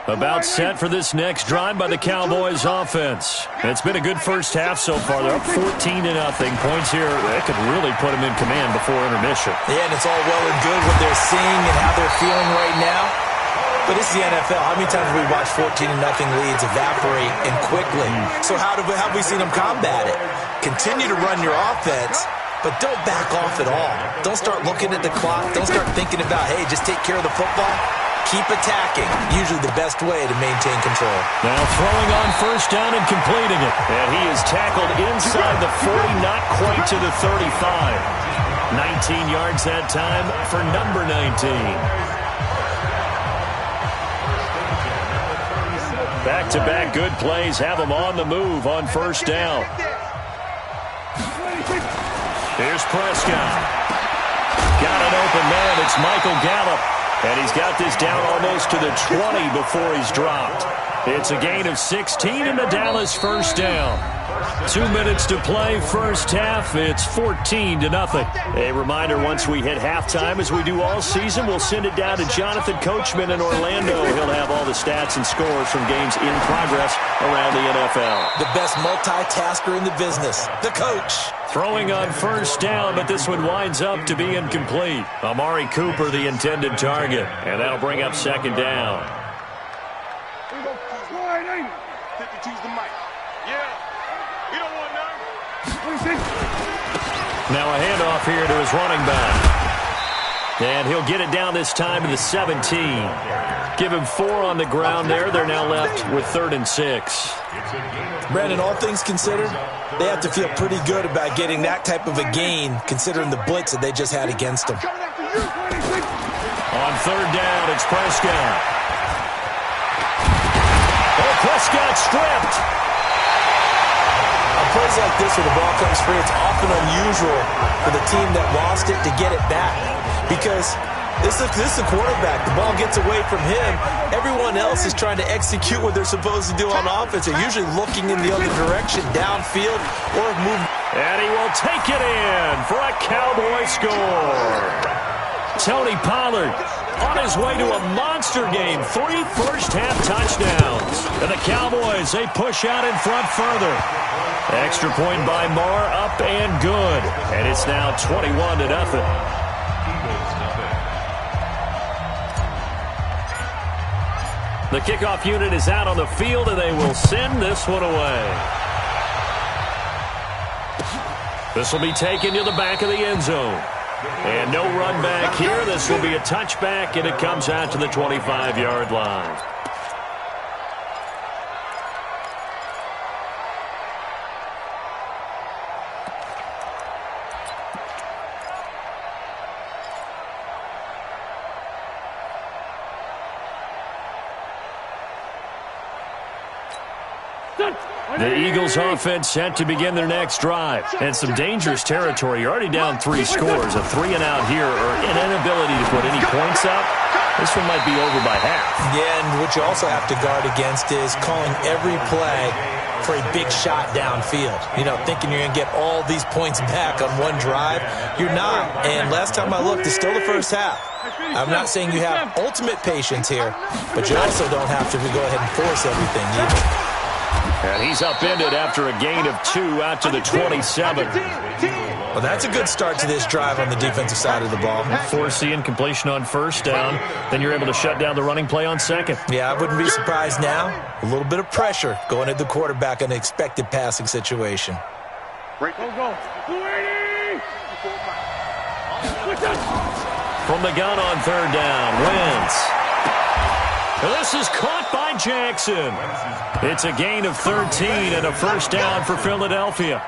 About set for this next drive by the Cowboys offense. It's been a good first half so far. They're up 14-0. Points here, that could really put them in command before intermission. Yeah, and it's all well and good what they're seeing and how they're feeling right now. But it's the NFL. How many times have we watched 14-0 leads evaporate and quickly? So how have we seen them combat it? Continue to run your offense, but don't back off at all. Don't start looking at the clock. Don't start thinking about, hey, just take care of the football. Keep attacking. Usually the best way to maintain control. Now throwing on first down and completing it. And he is tackled inside the 40, not quite to the 35. 19 yards that time for number 19. Back-to-back good plays have him on the move on first down. Here's Prescott. Got an open man. It's Michael Gallup. And he's got this down almost to the 20 before he's dropped. It's a gain of 16 and the Dallas first down. 2 minutes to play first half. It's 14-0. A reminder, once we hit halftime, as we do all season, we'll send it down to Jonathan Coachman in Orlando. He'll have all the stats and scores from games in progress around the NFL. The best multitasker in the business, the coach. Throwing on first down, but this one winds up to be incomplete. Amari Cooper, the intended target, and that'll bring up second down. Now a handoff here to his running back. And he'll get it down this time to the 17. Give him 4 on the ground there. They're now left with 3rd and 6. Brandon, all things considered, they have to feel pretty good about getting that type of a gain, considering the blitz that they just had against them. On 3rd down, it's Prescott. Oh, Prescott stripped. Plays like this where the ball comes free, it's often unusual for the team that lost it to get it back. Because this is a quarterback. The ball gets away from him. Everyone else is trying to execute what they're supposed to do on offense. They're usually looking in the other direction, downfield, or move. And he will take it in for a Cowboy score. Tony Pollard on his way to a monster game. 3 first-half touchdowns. And the Cowboys, they push out in front further. Extra point by Marr, up and good. And it's now 21-0. The kickoff unit is out on the field, and they will send this one away. This will be taken to the back of the end zone. And no run back here. This will be a touchback, and it comes out to the 25-yard line. The Eagles offense set to begin their next drive. And some dangerous territory. You're already down 3 scores. A 3-and-out here or an inability to put any points up. This one might be over by half. Yeah, and what you also have to guard against is calling every play for a big shot downfield. You know, thinking you're going to get all these points back on one drive. You're not. And last time I looked, it's still the first half. I'm not saying you have ultimate patience here, but you also don't have to go ahead and force everything either. And he's upended after a gain of 2 out to the 27. Well, that's a good start to this drive on the defensive side of the ball. Force the incompletion on first down. Then you're able to shut down the running play on second. Yeah, I wouldn't be surprised now. A little bit of pressure going at the quarterback in an expected passing situation. Go. From the gun on 3rd down, Wentz. This is caught by Jackson. It's a gain of 13 and a first down for Philadelphia.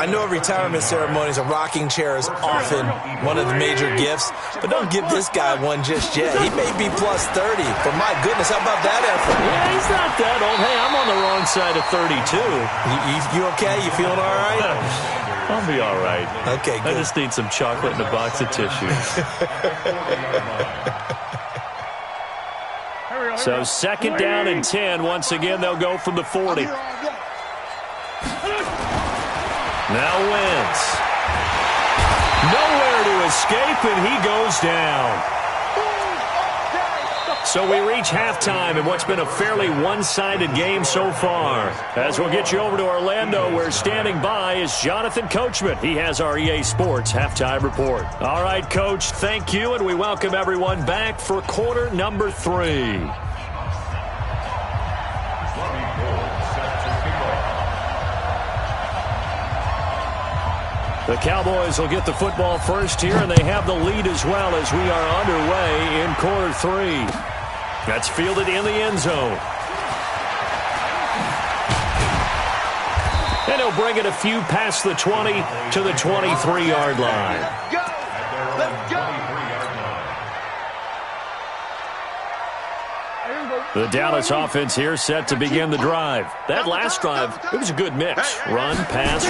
I know at retirement ceremonies, a rocking chair is often one of the major gifts, but don't give this guy one just yet. He may be plus 30, but my goodness, how about that effort? Yeah, he's not that old. Hey, I'm on the wrong side of 32. You okay? You feeling all right? I'll be all right. Okay, good. I just need some chocolate and a box of tissues. So 2nd down and 10. Once again, they'll go from the 40. Now Wentz. Nowhere to escape, and he goes down. So we reach halftime in what's been a fairly one-sided game so far. As we'll get you over to Orlando, where standing by is Jonathan Coachman. He has our EA Sports halftime report. All right, Coach, thank you, and we welcome everyone back for quarter number 3. The Cowboys will get the football first here, and they have the lead as well as we are underway in quarter 3. That's fielded in the end zone. And he'll bring it a few past the 20 to the 23-yard line. Let's go. The Dallas offense here set to begin the drive. That last drive, it was a good mix. Run, pass,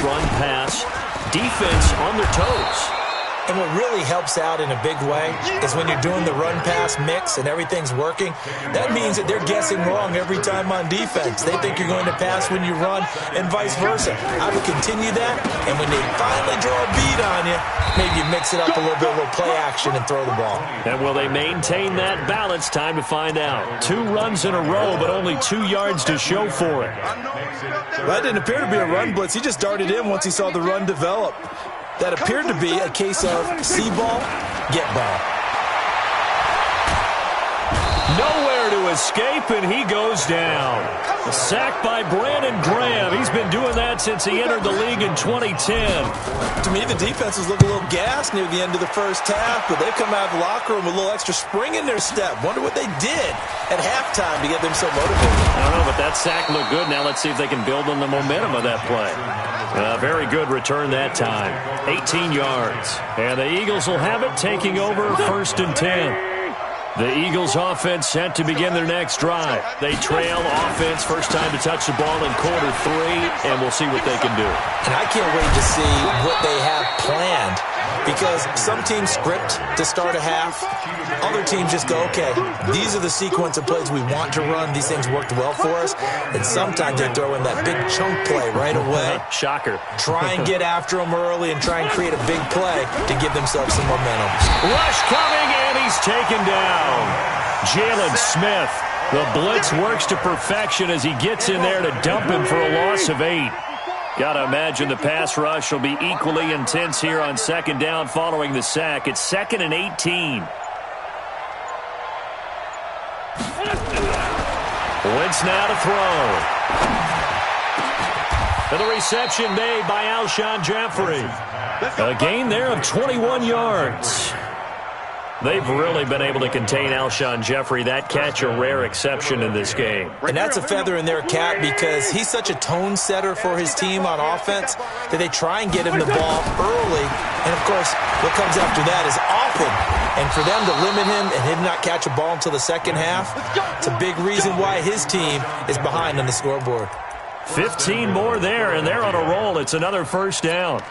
defense on their toes. And what really helps out in a big way is when you're doing the run-pass mix and everything's working, that means that they're guessing wrong every time on defense. They think you're going to pass when you run and vice versa. I would continue that, and when they finally draw a beat on you, maybe you mix it up a little bit, a little play action, and throw the ball. And will they maintain that balance? Time to find out. 2 runs in a row, but only 2 yards to show for it. Well, that didn't appear to be a run blitz. He just darted in once he saw the run develop. That appeared to be a case of see ball, get ball. Nowhere to escape, and he goes down. A sack by Brandon Graham. He's been doing that since he entered the league in 2010. To me, the defense was looking a little gassed near the end of the first half, but they come out of the locker room with a little extra spring in their step. Wonder what they did at halftime to get them so motivated. I don't know, but that sack looked good. Now let's see if they can build on the momentum of that play. Very good return that time. 18 yards. And the Eagles will have it, taking over 1st and 10. The Eagles offense set to begin their next drive. They trail offense, first time to touch the ball in quarter 3, and we'll see what they can do. And I can't wait to see what they have planned, because some teams script to start a half. Other teams just go, okay, these are the sequence of plays we want to run. These things worked well for us. And sometimes they throw in that big chunk play right away. Shocker. Try and get after them early and try and create a big play to give themselves some momentum. Rush coming, and he's taken down. Jalen Smith. The blitz works to perfection as he gets in there to dump him for a loss of 8. Got to imagine the pass rush will be equally intense here on 2nd down following the sack. It's 2nd and 18. Wentz now to throw. And the reception made by Alshon Jeffrey. A gain there of 21 yards. They've really been able to contain Alshon Jeffrey. That catch a rare exception in this game. And that's a feather in their cap because he's such a tone setter for his team on offense that they try and get him the ball early. And, of course, what comes after that is often. And for them to limit him and him not catch a ball until the second half, it's a big reason why his team is behind on the scoreboard. 15 more there, and they're on a roll. It's another 1st down.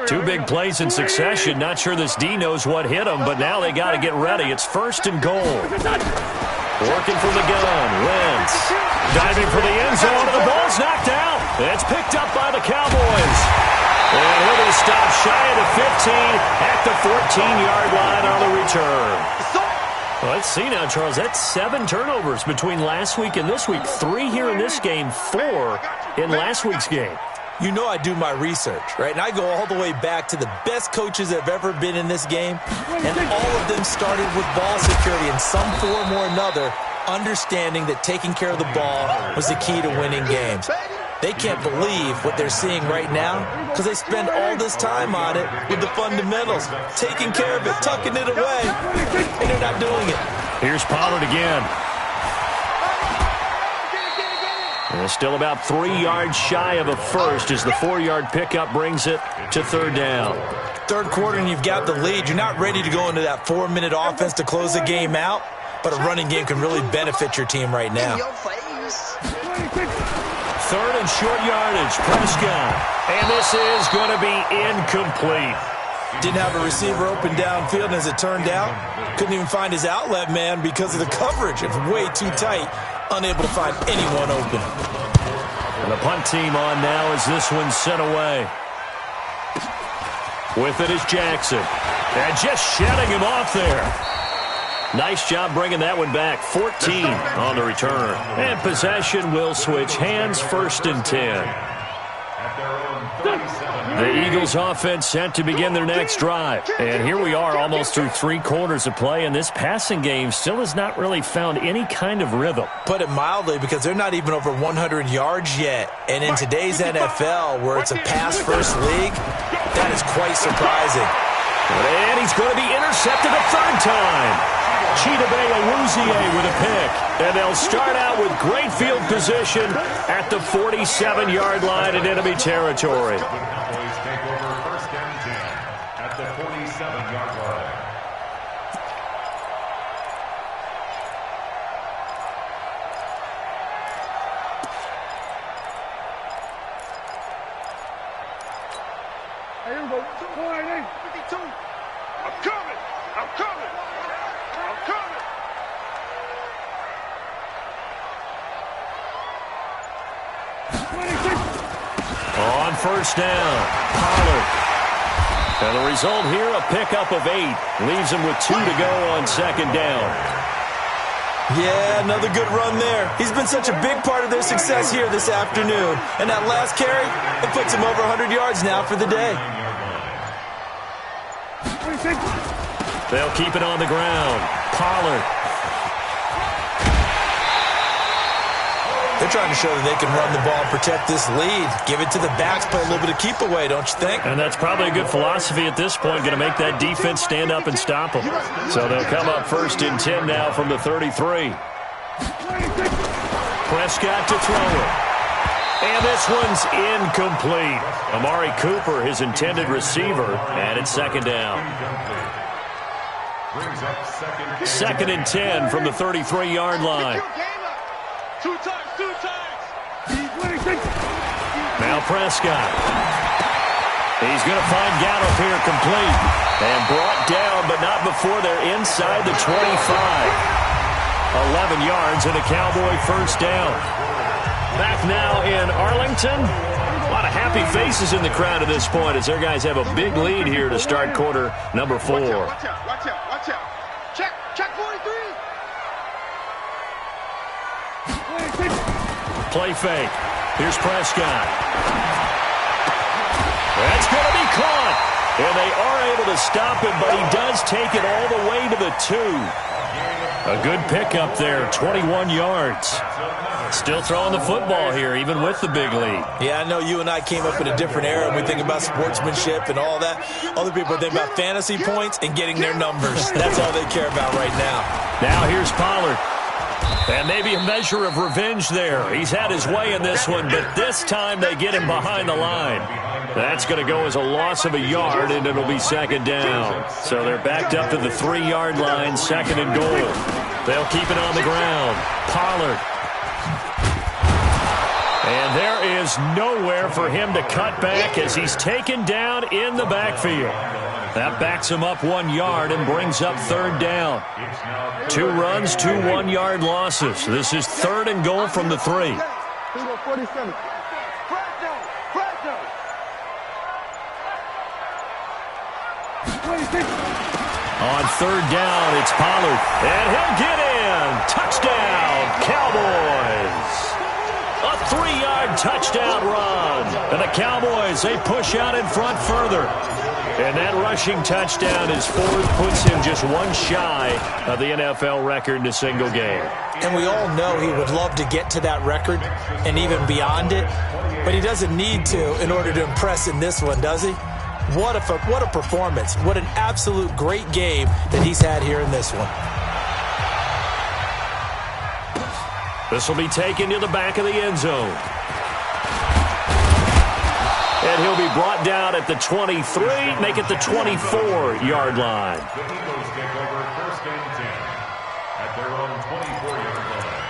2 big plays in succession. Not sure this D knows what hit him, but now they got to get ready. It's 1st and goal. Working from the gun. Wentz diving for the end zone, and the ball's knocked out. It's picked up by the Cowboys. And he'll be stopped shy of the 15 at the 14-yard line on the return. Well, let's see now, Charles. That's 7 turnovers between last week and this week. 3 here in this game, 4 in last week's game. You know I do my research, right? And I go all the way back to the best coaches that have ever been in this game. And all of them started with ball security in some form or another, understanding that taking care of the ball was the key to winning games. They can't believe what they're seeing right now because they spend all this time on it with the fundamentals, taking care of it, tucking it away, and they're not doing it. Here's Pollard again. And still about 3 yards shy of a first as the 4-yard pickup brings it to 3rd down. 3rd quarter and you've got the lead. You're not ready to go into that 4-minute offense to close the game out, but a running game can really benefit your team right now. 3rd and short yardage, Prescott. And this is going to be incomplete. Didn't have a receiver open downfield, and as it turned out, couldn't even find his outlet man because of the coverage. It's way too tight, unable to find anyone open. And the punt team on now as this one's sent away. With it is Jackson. And just shutting him off there. Nice job bringing that one back. 14 on the return. And possession will switch hands, 1st and 10. The Eagles offense set to begin their next drive. And here we are almost through 3 quarters of play, and this passing game still has not really found any kind of rhythm. Put it mildly, because they're not even over 100 yards yet. And in today's NFL, where it's a pass-first league, that is quite surprising. And he's going to be intercepted a 3rd time. Chidobe Awuzie with a pick. And they'll start out with great field position at the 47-yard line in enemy territory. On 1st down, Pollard. And the result here, a pickup of 8. Leaves him with 2 to go on 2nd down. Yeah, another good run there. He's been such a big part of their success here this afternoon. And that last carry, it puts him over 100 yards now for the day. They'll keep it on the ground. Pollard. They're trying to show that they can run the ball and protect this lead. Give it to the backs, play a little bit of keep away, don't you think? And that's probably a good philosophy at this point, going to make that defense stand up and stop them. So they'll come up 1st and 10 now from the 33. Prescott to throw it. And this one's incomplete. Amari Cooper, his intended receiver, and it's 2nd down. 2nd and 10 from the 33-yard line. Now Prescott. He's going to find Gallup here complete. And brought down, but not before they're inside the 25. 11 yards and a Cowboy 1st down. Back now in Arlington. A lot of happy faces in the crowd at this point as their guys have a big lead here to start quarter number 4. Watch out, watch out, watch out. Check 43. Play fake. Here's Prescott. That's going to be caught. And they are able to stop him, but he does take it all the way to the 2. A good pickup there, 21 yards. Still throwing the football here, even with the big lead. Yeah, I know you and I came up in a different era when we think about sportsmanship and all that. Other people think about fantasy points and getting their numbers. That's all they care about right now. Now here's Pollard. And maybe a measure of revenge there. He's had his way in this one, but this time they get him behind the line. That's going to go as a loss of a yard, and it'll be 2nd down. So they're backed up to the 3-yard line, 2nd and goal. They'll keep it on the ground. Pollard. And there is nowhere for him to cut back as he's taken down in the backfield. That backs him up 1 yard and brings up 3rd down. 2 runs, 2 1-yard losses. This is 3rd and goal from the 3. On 3rd down, it's Pollard. And he'll get in. Touchdown, Cowboys. A 3-yard touchdown run. And the Cowboys, they push out in front further. And that rushing touchdown is 4th, puts him just 1 shy of the NFL record in a single game. And we all know he would love to get to that record and even beyond it, but he doesn't need to in order to impress in this one, does he? What a performance. What an absolute great game that he's had here in this one. This will be taken to the back of the end zone. And he'll be brought down at the 23, make it the 24-yard line. The Eagles take over 1st and 10 at their own 24-yard line.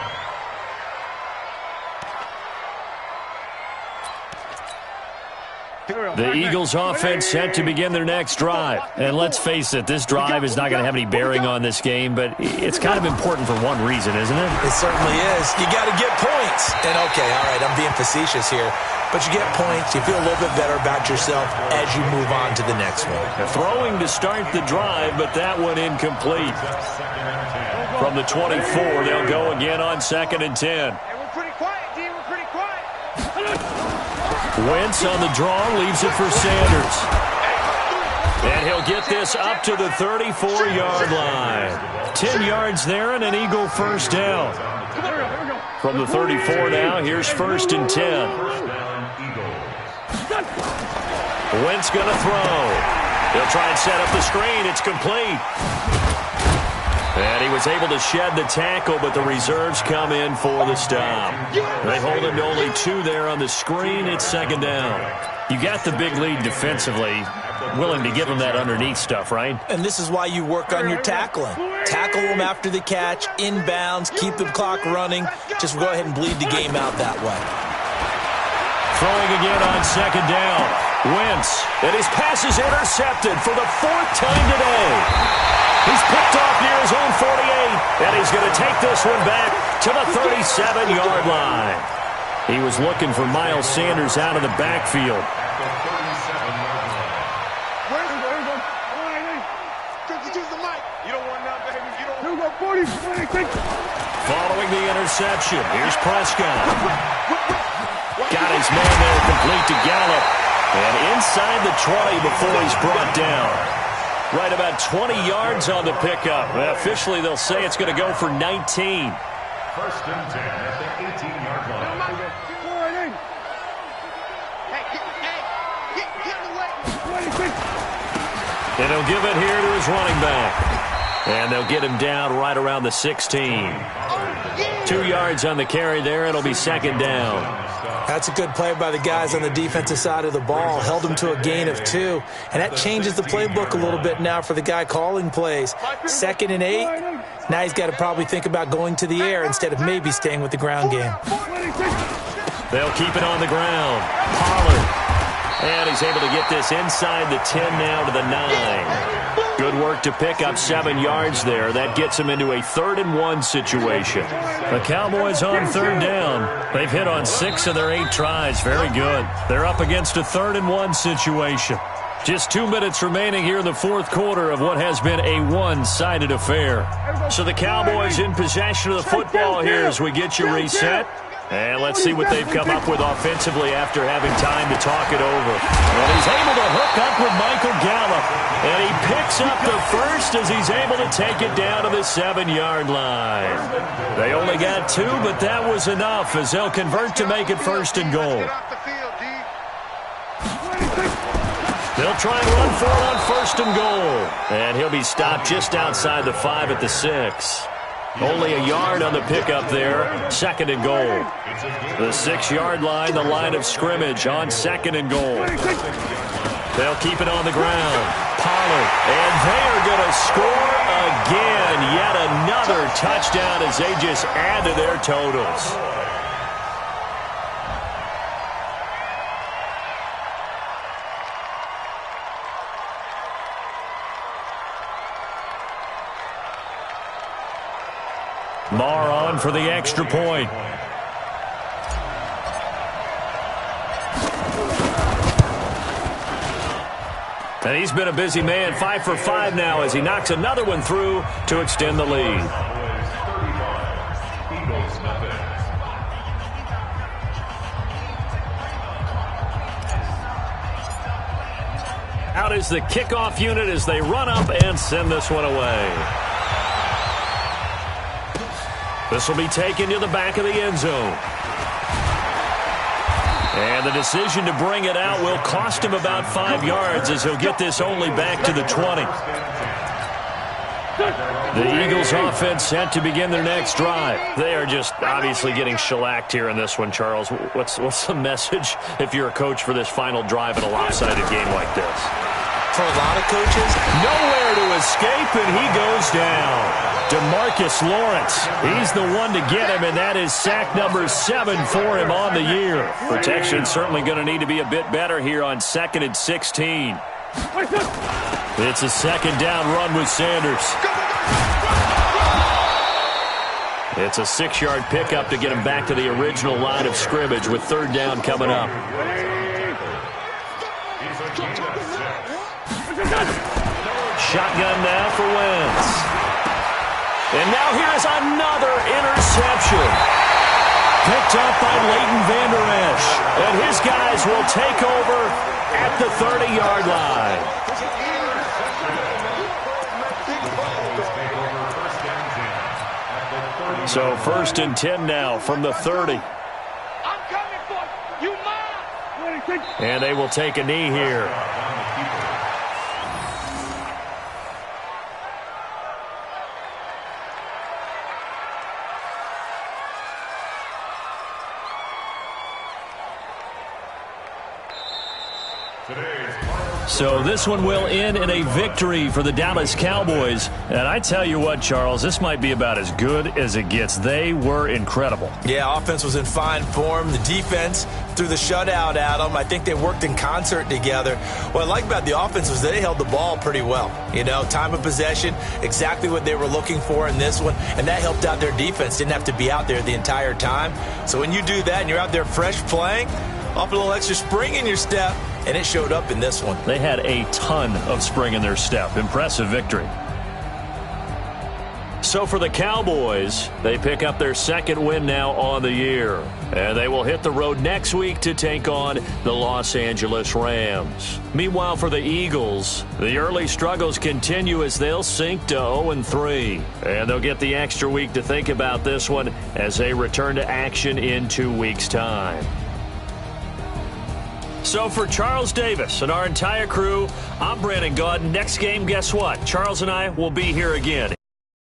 The Eagles offense set to begin their next drive. And let's face it, this drive is not going to have any bearing on this game, but it's kind of important for one reason, isn't it? It certainly is. You got to get points. And okay, all right, I'm being facetious here, but you get points, you feel a little bit better about yourself as you move on to the next one. Throwing to start the drive, but that one incomplete. From the 24, they'll go again on 2nd and 10. Wentz on the draw, leaves it for Sanders. And he'll get this up to the 34-yard line. 10 yards there and an Eagle first down. From the 34 now, here's 1st and 10. Wentz going to throw. He'll try and set up the screen. It's complete. And he was able to shed the tackle, but the reserves come in for the stop. They hold him to only 2 there on the screen. It's 2nd down. You got the big lead defensively, willing to give him that underneath stuff, right? And this is why you work on your tackling. Tackle them after the catch, inbounds, keep the clock running. Just go ahead and bleed the game out that way. Throwing again on 2nd down. Wentz, and his pass is intercepted for the 4th time today. He's picked off near his own 48, and he's going to take this one back to the 37-yard line. He was looking for Miles Sanders out of the backfield. Following the interception, here's Prescott. Got his man there complete to Gallup, and inside the 20 before he's brought down. Right about 20 yards on the pickup. Officially, they'll say it's going to go for 19. 1st and 10 at the 18-yard line. And he'll give it here to his running back. And they'll get him down right around the 16. 2 yards on the carry there. It'll be 2nd down. That's a good play by the guys on the defensive side of the ball. Held him to a gain of 2. And that changes the playbook a little bit now for the guy calling plays. 2nd and 8. Now he's got to probably think about going to the air instead of maybe staying with the ground game. They'll keep it on the ground. Pollard. And he's able to get this inside the 10 now to the 9. Good work to pick up 7 yards there. That gets him into a 3rd and 1 situation. The Cowboys on 3rd down. They've hit on 6 of their 8 tries. Very good. They're up against a 3rd and 1 situation. Just 2 minutes remaining here in the 4th quarter of what has been a one-sided affair. So the Cowboys in possession of the football here as we get you reset. And let's see what they've come up with offensively after having time to talk it over. And he's able to hook up with Michael Gallup. And he picks up the first as he's able to take it down to the 7-yard line. They only got 2, but that was enough as they'll convert to make it 1st and goal. They'll try and run for it on 1st and goal. And he'll be stopped just outside the 5 at the 6. Only a yard on the pickup there. 2nd and goal. The 6-yard line, the line of scrimmage on 2nd and goal. They'll keep it on the ground. Pollard, and they are going to score again. Yet another touchdown as they just add to their totals. Marr on for the extra point. And he's been a busy man, 5 for 5 now as he knocks another one through to extend the lead. Out is the kickoff unit as they run up and send this one away. This will be taken to the back of the end zone. And the decision to bring it out will cost him about 5 yards as he'll get this only back to the 20. The Eagles offense set to begin their next drive. They are just obviously getting shellacked here in this one, Charles. What's the message if you're a coach for this final drive in a lopsided game like this? for a lot of coaches. Nowhere to escape, and he goes down. DeMarcus Lawrence, he's the one to get him, and that is sack number 7 for him on the year. Protection certainly going to need to be a bit better here on 2nd and 16. It's a second down run with Sanders. It's a 6-yard pickup to get him back to the original line of scrimmage with 3rd down coming up. Shotgun now for Wentz. And now here's another interception. Picked up by Leighton Vander Esch. And his guys will take over at the 30-yard line. So 1st and 10 now from the 30. And they will take a knee here. So this one will end in a victory for the Dallas Cowboys. And I tell you what, Charles, this might be about as good as it gets. They were incredible. Yeah, offense was in fine form. The defense threw the shutout at them. I think they worked in concert together. What I like about the offense was they held the ball pretty well. You know, time of possession, exactly what they were looking for in this one. And that helped out their defense. Didn't have to be out there the entire time. So when you do that and you're out there fresh playing, off a little extra spring in your step, and it showed up in this one. They had a ton of spring in their step. Impressive victory. So for the Cowboys, they pick up their 2nd win now on the year. And they will hit the road next week to take on the Los Angeles Rams. Meanwhile, for the Eagles, the early struggles continue as they'll sink to 0-3. And they'll get the extra week to think about this one as they return to action in 2 weeks' time. So for Charles Davis and our entire crew, I'm Brandon Gaudin. Next game, guess what? Charles and I will be here again.